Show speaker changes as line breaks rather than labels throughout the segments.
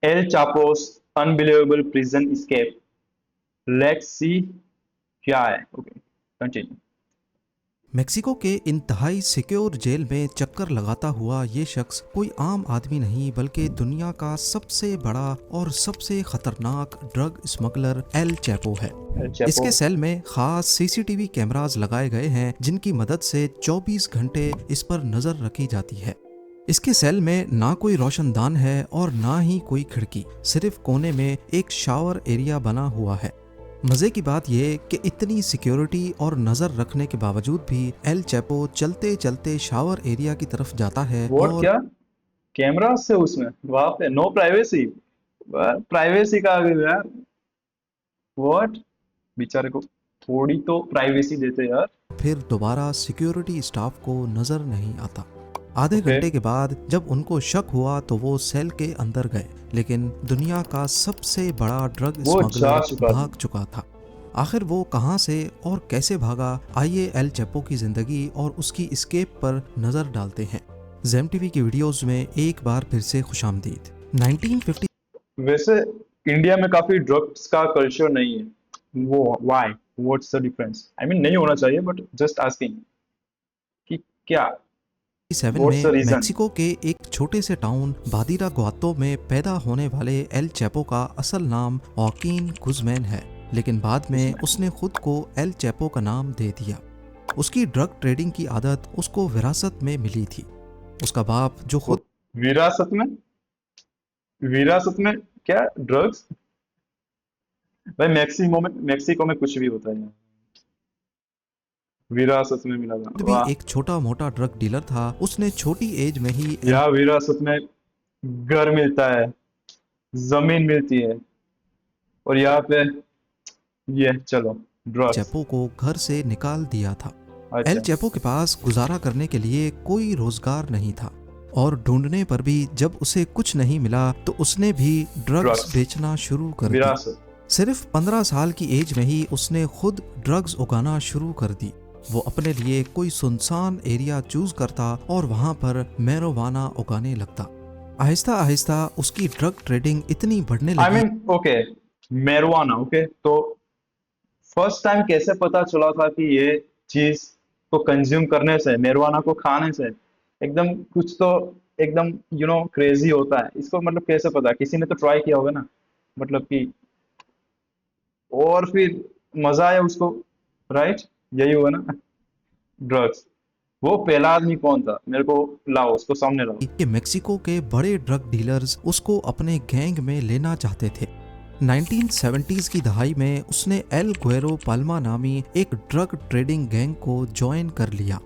L Chapo's unbelievable prison escape. Let's see क्या है. Okay, continue.
Mexico के इंतहाई सिक्योर जेल में चक्कर लगाता हुआ ये शख्स कोई आम आदमी नहीं बल्कि दुनिया का सबसे बड़ा और सबसे खतरनाक ड्रग स्मगलर एल चैपो है।
El Chapo.
इसके सेल में खास सीसीटीवी कैमरास लगाए गए हैं जिनकी मदद से 24 घंटे इस पर नजर रखी जाती है। इसके सेल में ना कोई रोशनदान है और ना ही कोई खिड़की, सिर्फ कोने में एक शावर एरिया बना हुआ है। मजे की बात यह कि इतनी सिक्योरिटी और नजर रखने के बावजूद भी एल चैपो चलते चलते शावर एरिया की तरफ जाता है
वोट
और
क्या कैमरा से उसमें वहां पे नो प्राइवेसी. प्राइवेसी का आ गया यार. वॉट. बेचारे को थोड़ी तो प्राइवेसी देते यार.
फिर दोबारा सिक्योरिटी स्टाफ को नजर नहीं आता। आधे
ओके.
घंटे के बाद जब उनको शक हुआ तो वो सेल के अंदर गए, लेकिन दुनिया का सबसे बड़ा ड्रग
वो जा
स्मगलर
चुका था.
भाग चुका था। आखिर वो कहां से और कैसे भागा, आइए एल चैपो की जिंदगी और उसकी एस्केप पर नजर डालते हैं। जेम टीवी की वीडियोस में एक बार फिर से खुशामदीद। 1950
वैसे इंडिया में काफी ड्रग्स का कल्चर नहीं है. वो why. What's the difference? I mean नहीं होना चाहिए बट जस्ट आस्किंग कि क्या.
1957
व्हाट्स द
में
रीजन?
मेक्सिको के एक छोटे से टाउन बादिरा गुआतो में पैदा होने वाले एल चैपो का असल नाम ऑकीन गुज़मैन है, लेकिन बाद में
उसमें
उसने खुद को एल चैपो का नाम दे दिया। उसकी ड्रग ट्रेडिंग की आदत उसको विरासत में मिली थी। उसका बाप जो
वो
खुद
विरासत में. विरासत में क्या ड्रग्स? भाई मेक्सिको में कुछ भी होता है. विरासत में मिला था.
भी
वाह.
एक छोटा मोटा ड्रग डीलर था, उसने छोटी एज में ही एल
या विरासत में घर मिलता है, जमीन मिलती है, और यहाँ पे ये चलो ड्रग्स.
चैपो को घर से निकाल दिया था। एल
अच्छा.
चैपो के पास गुजारा करने के लिए कोई रोजगार नहीं था और ढूंढने पर भी जब उसे कुछ नहीं मिला तो उसने भी ड्रग्स
ड्रग्स.
बेचना शुरू कर दी।
विरासत.
सिर्फ 15 साल की एज में ही उसने खुद ड्रग्स उगाना शुरू कर दी। वो अपने लिए कोई सुनसान एरिया चूज करता और वहां पर मैरोवाना उगाने लगता। आहिस्ता आहिस्ता उसकी ड्रग ट्रेडिंग इतनी बढ़ने
आई
लगी।
Mean okay. मैरुआना. ओके, तो फर्स्ट टाइम कैसे पता चला था कि ये चीज को कंज्यूम करने से, मैरुआना को खाने से एकदम कुछ तो एकदम क्रेजी होता है इसको, मतलब कैसे पता? किसी ने तो ट्राई किया होगा ना, मतलब कि. और फिर मजा आया उसको. राइट. यही हुआ ना. ड्रग्स. वो पहला आदमी कौन था? मेरे को लाओ, उसको सामने लाओ.
कि मेक्सिको के बड़े ड्रग डीलर्स उसको अपने गैंग में लेना चाहते थे। 1970s की दहाई में उसने एल गुएरो पाल्मा नामी एक ड्रग ट्रेडिंग गैंग को ज्वाइन कर लिया।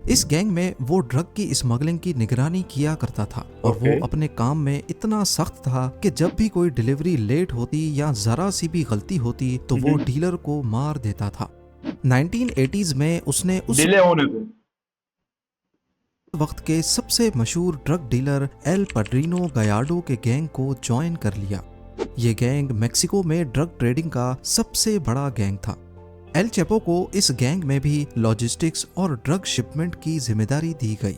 इस गैंग में वो ड्रग की स्मगलिंग की निगरानी किया करता था और
ओके.
वो अपने काम में इतना सख्त था कि जब भी कोई डिलीवरी लेट होती या जरा सी भी गलती होती तो वो डीलर को मार देता था। 1980s में उसने उस
डिले होने पे.
वक्त के सबसे मशहूर ड्रग डीलर एल पड्रिनो गयाडो के गैंग को ज्वाइन कर लिया। ये गैंग मेक्सिको में ड्रग ट्रेडिंग का सबसे बड़ा गैंग था। एल चैपो को इस गैंग में भी लॉजिस्टिक्स और ड्रग शिपमेंट की जिम्मेदारी दी गई।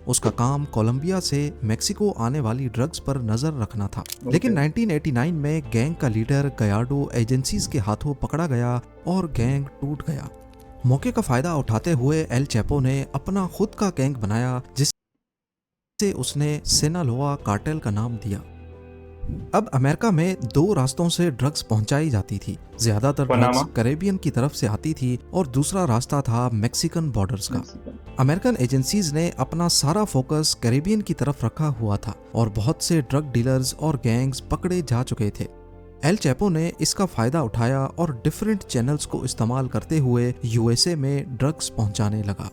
उसका काम कोलंबिया से मेक्सिको आने वाली ड्रग्स पर नजर रखना था। लेकिन
ओके.
1989 में गैंग का लीडर गयाडो एजेंसीज के हाथों पकड़ा गया और गैंग टूट गया। मौके का फायदा उठाते हुए एल चैपो ने अपना खुद का गैंग बनाया जिसे उसने सिनालोआ कार्टेल का नाम दिया। अब अमेरिका में दो रास्तों से ड्रग्स पहुंचाई जाती थी। ज्यादातर ड्रग्स
पनामा.
कैरेबियन की तरफ से आती थी और दूसरा रास्ता था मैक्सिकन बॉर्डर्स का।
मेक्सिकन.
अमेरिकन एजेंसीज ने अपना सारा फोकस कैरेबियन की तरफ रखा हुआ था और बहुत से ड्रग डीलर्स और गैंग्स पकड़े जा चुके थे। एल चैपो ने इसका फायदा उठाया और डिफरेंट चैनल्स को इस्तेमाल करते हुए यूएसए में ड्रग्स पहुंचाने लगा।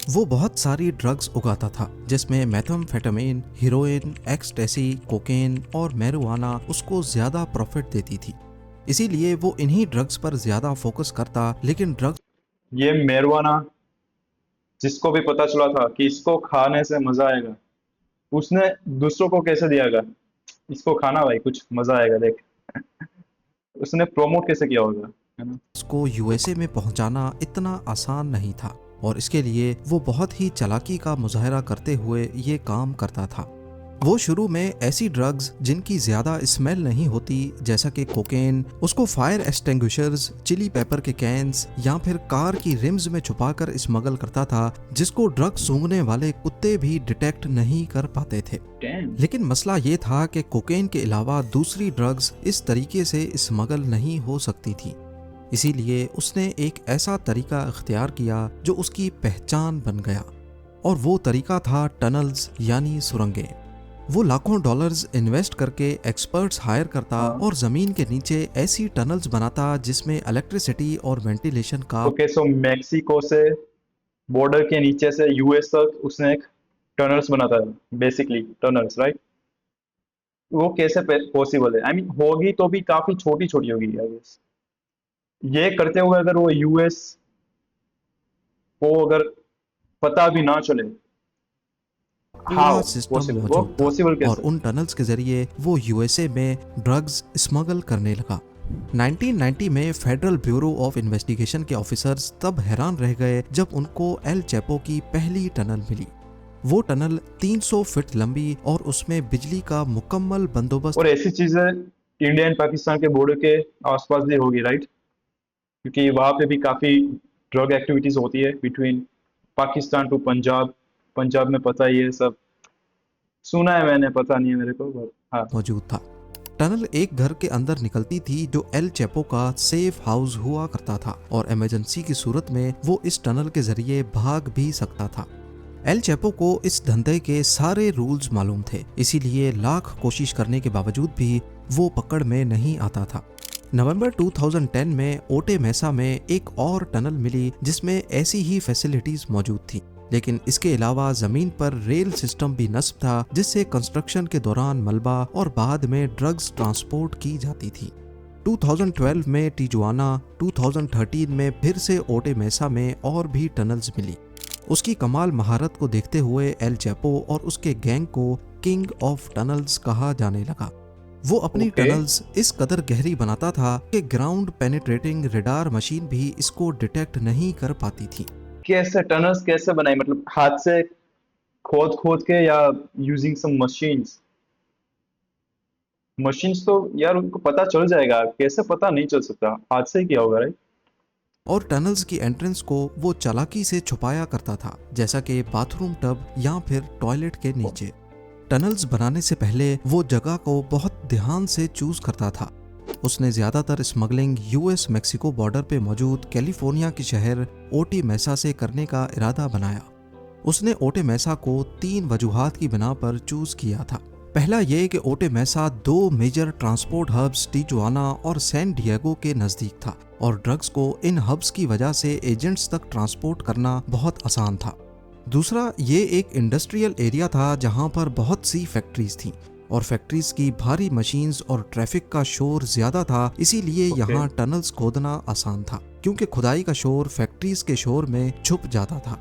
वो बहुत सारी ड्रग्स उगाता था जिसमें मेथाम्फेटामिन, हीरोइन, एक्सटेसी, कोकेन और मैरिजुआना उसको ज्यादा प्रॉफिट देती थी। इसीलिए वो इन्हीं ड्रग्स पर ज्यादा फोकस करता। लेकिन ड्रग्स
ये मैरुआना जिसको भी पता चला था कि इसको खाने से मजा आएगा, उसने दूसरों को कैसे दियागा? इसको खाना भाई, कुछ मजा आएगा देख. उसने प्रोमोट कैसे किया होगा, है ना?
को यूएसए में पहुंचाना इतना आसान नहीं था और इसके लिए वो बहुत ही चालाकी का मुजाहरा करते हुए ये काम करता था। वो शुरू में ऐसी ड्रग्स जिनकी ज्यादा स्मेल नहीं होती जैसा कि कोकेन, उसको फायर एक्सटिंग्विशर्स, चिली पेपर के कैंस या फिर कार की रिम्स में छुपाकर स्मगल करता था, जिसको ड्रग सूंघने वाले कुत्ते भी डिटेक्ट नहीं कर पाते थे।
Damn.
लेकिन मसला ये था कि कोकेन के अलावा दूसरी ड्रग्स इस तरीके से स्मगल नहीं हो सकती थी। इसीलिए उसने एक ऐसा तरीका इख्तियार किया जो उसकी पहचान बन गया, और वो तरीका था टनल्स यानी सुरंगें। वो लाखों डॉलर्स इन्वेस्ट करके एक्सपर्ट्स हायर करता और जमीन के नीचे ऐसी टनल्स बनाता जिसमें इलेक्ट्रिसिटी और वेंटिलेशन का
ओके, सो मैक्सिको से बॉर्डर के नीचे से यूएस तक उसने एक टनल्स बनाता है, बेसिकली टनल्स, राइट? वो कैसे पॉसिबल है? आई मीन होगी तो भी काफी छोटी छोटी होगी, आई गेस। ये करते हुए अगर वो यूएस को अगर पता भी ना चले,
पूरा
हाउ
सिस्टम
पॉसिबल? वो
मौजूद था,
पॉसिबल
और
कैसे?
उन टनल्स के जरिए वो यूएसए में ड्रग्स स्मगल करने लगा। 1990 में फेडरल ब्यूरो ऑफ इन्वेस्टिगेशन के ऑफिसर्स तब हैरान रह गए जब उनको एल चैपो की पहली टनल मिली। वो टनल 300 फीट लंबी और उसमें बिजली का मुकम्मल बंदोबस्त।
और ऐसी चीजें इंडिया एंड पाकिस्तान के बॉर्डर के आसपास भी होगी, राइट? क्योंकि वहां पे भी काफी ड्रग एक्टिविटीज होती है बिटवीन पाकिस्तान टू पंजाब। पंजाब में पता ही है सब, सुना है मैंने, पता नहीं है मेरे को, but हाँ।
मौजूद था। टनल एक घर के अंदर निकलती थी जो एल चैपो का सेफ हाउस हुआ करता था, और इमरजेंसी की सूरत में वो इस टनल के जरिए भाग भी सकता था। एल चैपो को इस धंधे के सारे रूल्स मालूम थे, इसीलिए लाख कोशिश करने के बावजूद भी वो पकड़ में नहीं आता था। नवंबर 2010 में ओटे मेसा में एक और टनल मिली जिसमें ऐसी ही फैसिलिटीज मौजूद थी, लेकिन इसके अलावा जमीन पर रेल सिस्टम भी नस्ब था जिससे कंस्ट्रक्शन के दौरान मलबा और बाद में ड्रग्स ट्रांसपोर्ट की जाती थी। 2012 में टिजुआना, 2013 में फिर से ओटे मेसा में और भी टनल्स मिली। उसकी कमाल महारत को देखते हुए एल चैपो और उसके गैंग को किंग ऑफ टनल्स कहा जाने लगा। वो अपनी
Okay.
टनल्स इस कदर गहरी बनाता था कि ग्राउंड पेनिट्रेटिंग रडार मशीन भी इसको डिटेक्ट नहीं कर पाती थी।
कैसे टनल्स कैसे बनाई? मतलब हाथ से खोद खोद के या यूजिंग सम मशीन्स? मशीन्स तो यार उनको पता चल जाएगा, कैसे पता नहीं चल सकता? हाथ से ही किया होगा, राइट?
और टनल्स की एंट्रेंस को वो चालाकी से छुपाया करता था, जैसा कि बाथरूम टब या फिर टॉयलेट के नीचे। टनल्स बनाने से पहले वो जगह को बहुत ध्यान से चूज करता था। उसने ज्यादातर स्मगलिंग यूएस मैक्सिको बॉर्डर पे मौजूद कैलिफोर्निया के शहर ओटी मेसा से करने का इरादा बनाया। उसने ओटे मेसा को 3 वजूहात की बिना पर चूज किया था। पहला ये कि ओटे मेसा 2 मेजर ट्रांसपोर्ट हब्स टिजुआना और सैन डिएगो के नजदीक था, और ड्रग्स को इन हब्स की वजह से एजेंट्स तक ट्रांसपोर्ट करना बहुत आसान था। दूसरा, ये एक इंडस्ट्रियल एरिया था जहां पर बहुत सी फैक्ट्रीज थीं, और फैक्ट्रीज की भारी मशीन्स और ट्रैफिक का शोर ज्यादा था, इसीलिए
Okay.
यहाँ टनल्स खोदना आसान था क्योंकि खुदाई का शोर फैक्ट्रीज के शोर में छुप जाता था।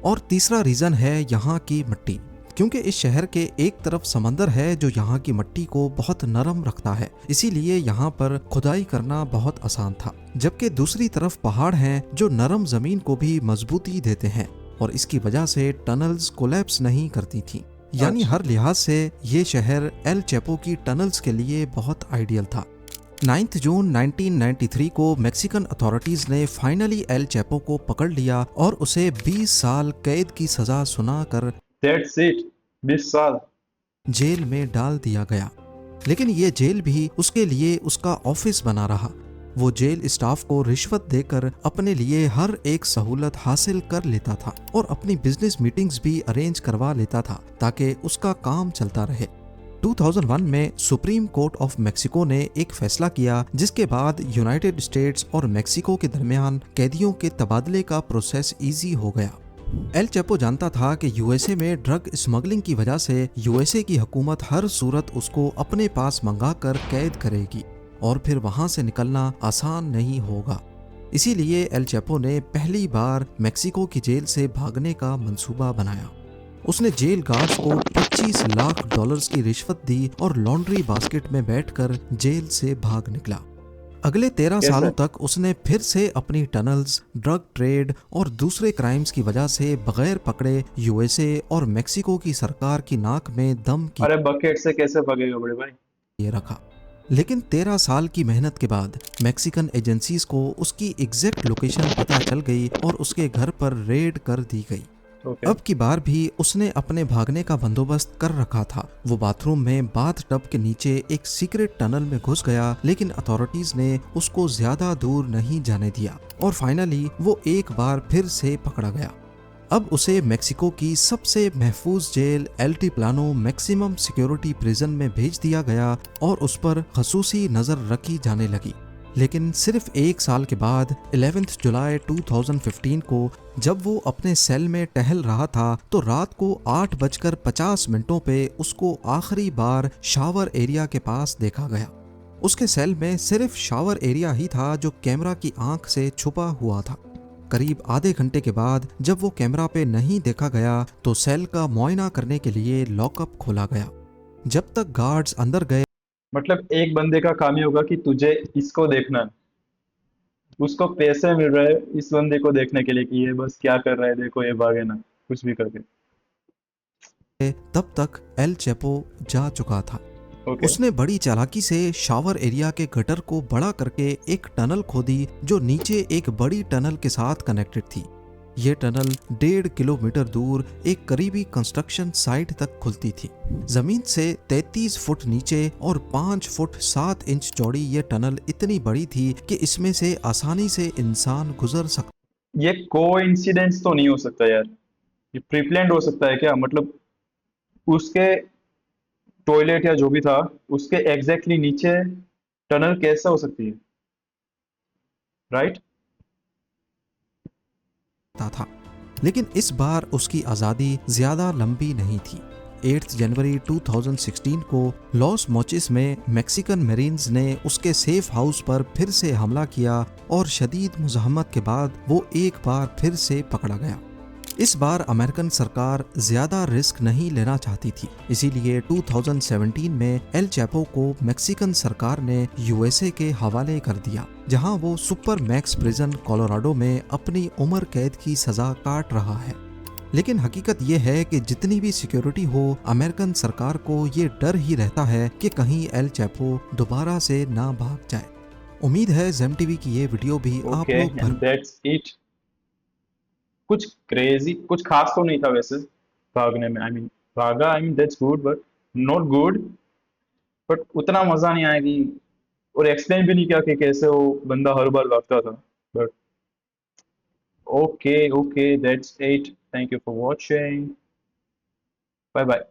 और तीसरा रीजन है यहाँ की मिट्टी, क्योंकि इस शहर के एक तरफ समंदर है जो यहाँ की मिट्टी को बहुत नरम रखता है, इसीलिए यहाँ पर खुदाई करना बहुत आसान था। जबकि दूसरी तरफ पहाड़ हैं जो नरम जमीन को भी मजबूती देते हैं, और इसकी वजह से टनल्स कोलैप्स नहीं करती थी। यानी हर लिहाज से ये शहर एल चैपो की टनल्स के लिए बहुत आइडियल था। 9 जून 1993 को मैक्सिकन अथॉरिटीज ने फाइनली एल चैपो को पकड़ लिया और उसे 20 साल कैद की सजा सुनाकर
दैट्स इट, 20 साल।
जेल में डाल दिया गया। लेकिन ये जेल भी उसके लिए उसका ऑफिस बना रहा। वो जेल स्टाफ को रिश्वत देकर अपने लिए हर एक सहूलत हासिल कर लेता था और अपनी बिजनेस मीटिंग्स भी अरेंज करवा लेता था ताकि उसका काम चलता रहे। 2001 में सुप्रीम कोर्ट ऑफ मेक्सिको ने एक फैसला किया जिसके बाद यूनाइटेड स्टेट्स और मेक्सिको के दरमियान कैदियों के तबादले का प्रोसेस इजी हो गया। एल चैपो जानता था कि यूएसए में ड्रग स्मगलिंग की वजह से यूएसए की हुकूमत हर सूरत उसको अपने पास मंगाकर कैद करेगी और फिर वहां से निकलना आसान नहीं होगा। इसीलिए एल चैपो ने पहली बार मेक्सिको की जेल से भागने का मंसूबा बनाया। उसने जेल गार्ड्स को 25 लाख डॉलर्स की रिश्वत दी और लॉन्ड्री बास्केट में बैठकर जेल से भाग निकला। अगले 13
कैसे?
सालों तक उसने फिर से अपनी टनल्स, ड्रग ट्रेड और दूसरे क्राइम्स की वजह से बगैर पकड़े यूएसए और मेक्सिको की सरकार की नाक में दम
अरे बकेट से कैसे भगेगा बड़े भाई?
किए रखा। लेकिन 13 साल की मेहनत के बाद मैक्सिकन एजेंसीज को उसकी एग्जैक्ट लोकेशन पता चल गई और उसके घर पर रेड कर दी गई।
ओके।
अब की बार भी उसने अपने भागने का बंदोबस्त कर रखा था। वो बाथरूम में बाथ टब के नीचे एक सीक्रेट टनल में घुस गया, लेकिन अथॉरिटीज ने उसको ज्यादा दूर नहीं जाने दिया और फाइनली वो एक बार फिर से पकड़ा गया। अब उसे मेक्सिको की सबसे महफूज जेल एल्टीप्लानो मैक्सिमम सिक्योरिटी प्रिजन में भेज दिया गया और उस पर खसूसी नजर रखी जाने लगी। लेकिन सिर्फ एक साल के बाद 11 जुलाई 2015 को जब वो अपने सेल में टहल रहा था तो रात को 8:50 पे उसको आखिरी बार शावर एरिया के पास देखा गया। उसके सेल में सिर्फ शावर एरिया ही था जो कैमरा की आंख से छुपा हुआ था। करीब आधे घंटे के बाद जब वो कैमरा पे नहीं देखा गया तो सेल का मुआयना करने के लिए लॉकअप खोला गया। जब तक गार्ड्स अंदर गए
मतलब एक बंदे का काम ही होगा कि तुझे इसको देखना है, उसको पैसे मिल रहे हैं इस बंदे को देखने के लिए कि ये बस क्या कर रहा है, देखो ये भागे ना, कुछ भी करके।
तब तक एल चैपो जा चुका था।
ओके।
उसने बड़ी चालाकी से शावर एरिया के गटर को बड़ा करके एक टनल खोदी जो नीचे एक बड़ी टनल के साथ कनेक्टेड थी। ये टनल 1.5 किलोमीटर दूर एक करीबी कंस्ट्रक्शन साइट तक खुलती थी। जमीन से 33 फुट नीचे और 5 फुट 7 इंच चौड़ी ये टनल इतनी बड़ी थी कि इसमें से आसानी से इंसान गुजर सकता।
ये कोइंसिडेंस तो नहीं हो सकता यार, ये प्रीप्लान्ड हो सकता है क्या? मतलब उसके टॉयलेट या जो भी था उसके एग्जैक्टली नीचे टनल कैसे हो सकती है? राइट।
था। लेकिन इस बार उसकी आज़ादी ज़्यादा लंबी नहीं थी। 8 जनवरी 2016 को लॉस मोचिस में मैक्सिकन मेरीन्स ने उसके सेफ हाउस पर फिर से हमला किया और शदीद मुज़ाहमत के बाद वो एक बार फिर से पकड़ा गया। इस बार अमेरिकन सरकार ज्यादा रिस्क नहीं लेना चाहती थी, इसीलिए 2017 में एल चैपो को मैक्सिकन सरकार ने यूएसए के हवाले कर दिया, जहां वो सुपर मैक्स प्रिजन कोलोराडो में अपनी उम्र कैद की सजा काट रहा है। लेकिन हकीकत ये है कि जितनी भी सिक्योरिटी हो, अमेरिकन सरकार को ये डर ही रहता है कि कहीं एल चैपो दोबारा से ना भाग जाए। उम्मीद है जेम टीवी की ये वीडियो भी आप
ओके,
लोग
एंड दैट्स इट। कुछ क्रेजी, कुछ खास तो नहीं था वैसे भागने में। आई मीन भागा, I mean that's good but not good. But उतना मजा नहीं आया कि, और एक्सप्लेन भी नहीं किया कि कैसे वो बंदा हर बार भागता था। But okay, okay, that's it. Thank you for watching. Bye bye.